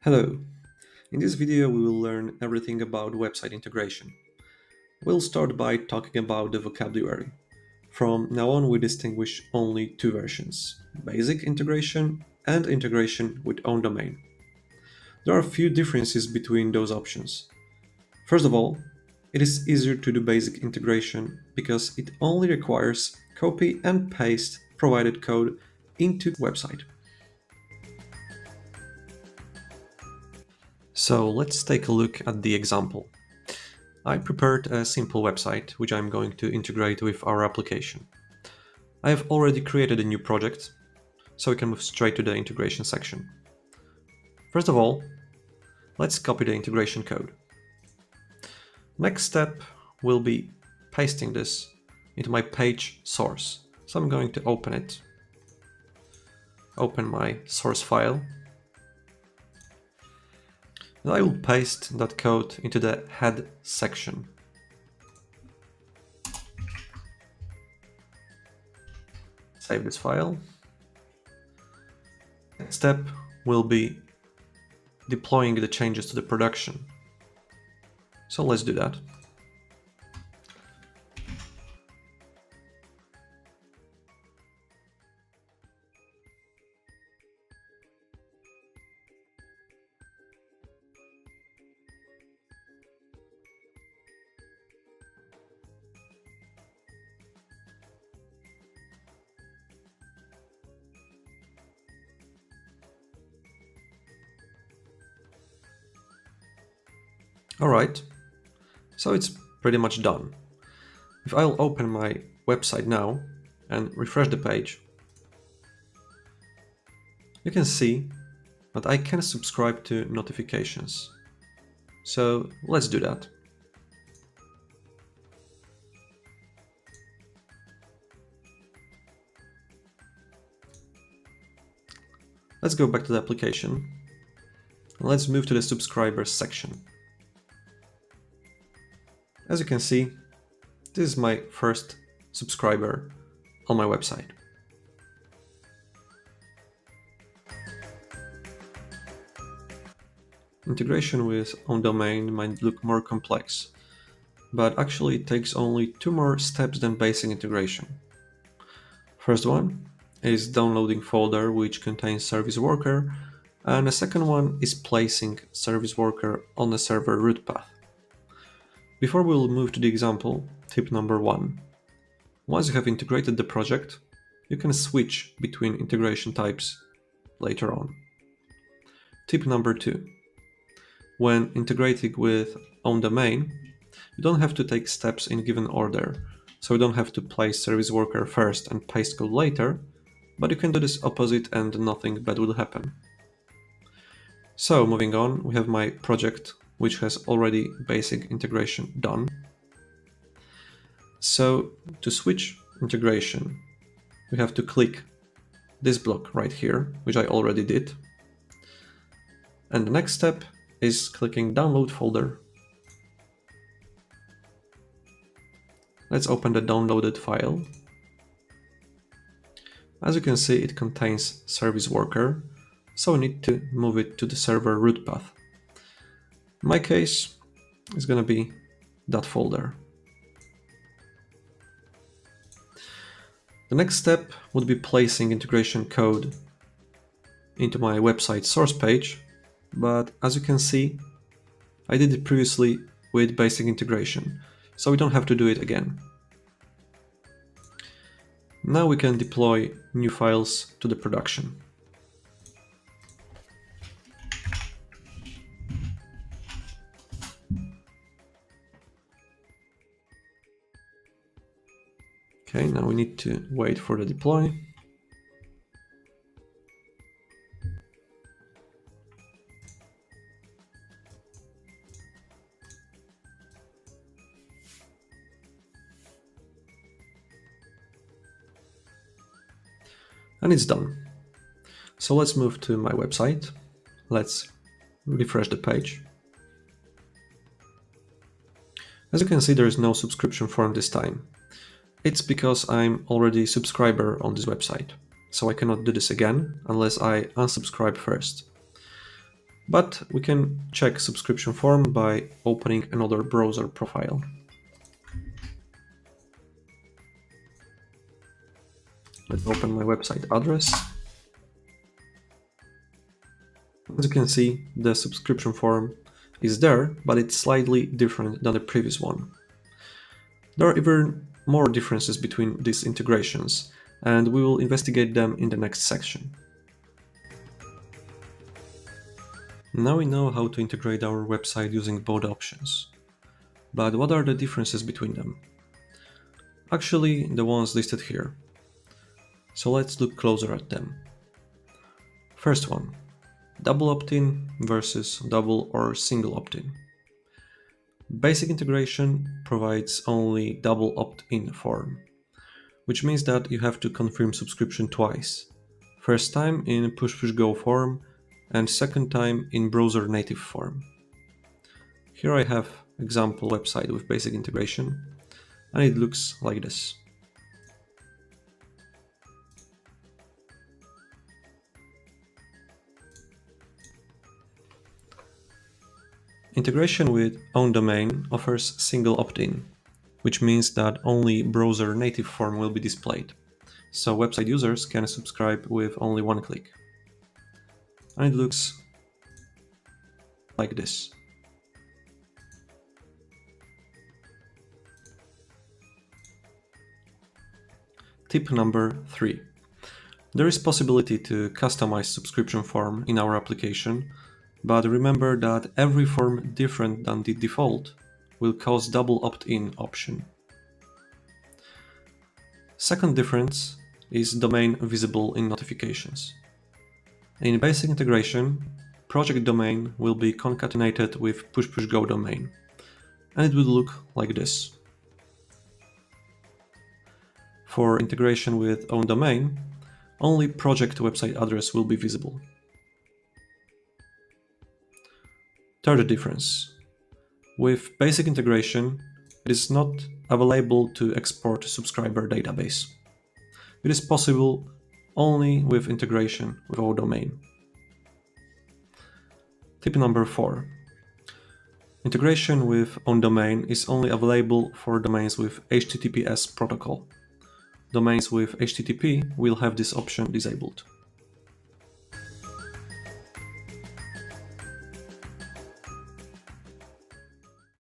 Hello. In this video we will learn everything about website integration. We'll start by talking about the vocabulary. From now on we distinguish only two versions: basic integration and integration with own domain. There are a few differences between those options. First of all, it is easier to do basic integration because it only requires copy and paste provided code into website. So let's take a look at the example. I prepared a simple website which I'm going to integrate with our application. I have already created a new project, so we can move straight to the integration section. First of all, let's copy the integration code. Next step will be pasting this into my page source. So I'm going to open it. Open my source file. And I will paste that code into the head section. Save this file. Next step will be deploying the changes to the production. So let's do that. Alright, so it's pretty much done. If I'll open my website now and refresh the page, you can see that I can subscribe to notifications. So let's do that. Let's go back to the application. Let's move to the subscribers section. As you can see, this is my first subscriber on my website. Integration with own domain might look more complex, but actually it takes only two more steps than basic integration. First one is downloading folder which contains service worker, and the second one is placing service worker on the server root path. Before we will move to the example, tip number one. Once you have integrated the project, you can switch between integration types later on. Tip number two. When integrating with own domain, you don't have to take steps in given order, so you don't have to place service worker first and paste code later, but you can do this opposite and nothing bad will happen. So moving on, we have my project which has already basic integration done. So to switch integration, we have to click this block right here, which I already did. And the next step is clicking download folder. Let's open the downloaded file. As you can see, it contains service worker, so we need to move it to the server root path. In my case, it's going to be that folder. The next step would be placing integration code into my website source page, but as you can see, I did it previously with basic integration, so we don't have to do it again. Now we can deploy new files to the production. Okay, now we need to wait for the deploy. And it's done. So let's move to my website. Let's refresh the page. As you can see, there is no subscription form this time. It's because I'm already a subscriber on this website, so I cannot do this again unless I unsubscribe first. But we can check subscription form by opening another browser profile. Let's open my website address. As you can see, the subscription form is there, but it's slightly different than the previous one. There are even more differences between these integrations, and we will investigate them in the next section. Now we know how to integrate our website using both options. But what are the differences between them? Actually, the ones listed here. So let's look closer at them. First one, double opt-in versus double or single opt-in. Basic integration provides only double opt-in form, which means that you have to confirm subscription twice. First time in PushPushGo form and second time in browser native form. Here I have example website with basic integration, and it looks like this. Integration with own domain offers single opt-in, which means that only browser native form will be displayed, so website users can subscribe with only one click. And it looks like this. Tip number 3. There is possibility to customize subscription form in our application, but remember that every form different than the default will cause double opt-in option. Second difference is domain visible in notifications. In basic integration, project domain will be concatenated with PushPushGo domain, and it will look like this. For integration with own domain, only project website address will be visible. Third difference. With basic integration, it is not available to export subscriber database. It is possible only with integration with our domain. Tip number 4. Integration with own domain is only available for domains with HTTPS protocol. Domains with HTTP will have this option disabled.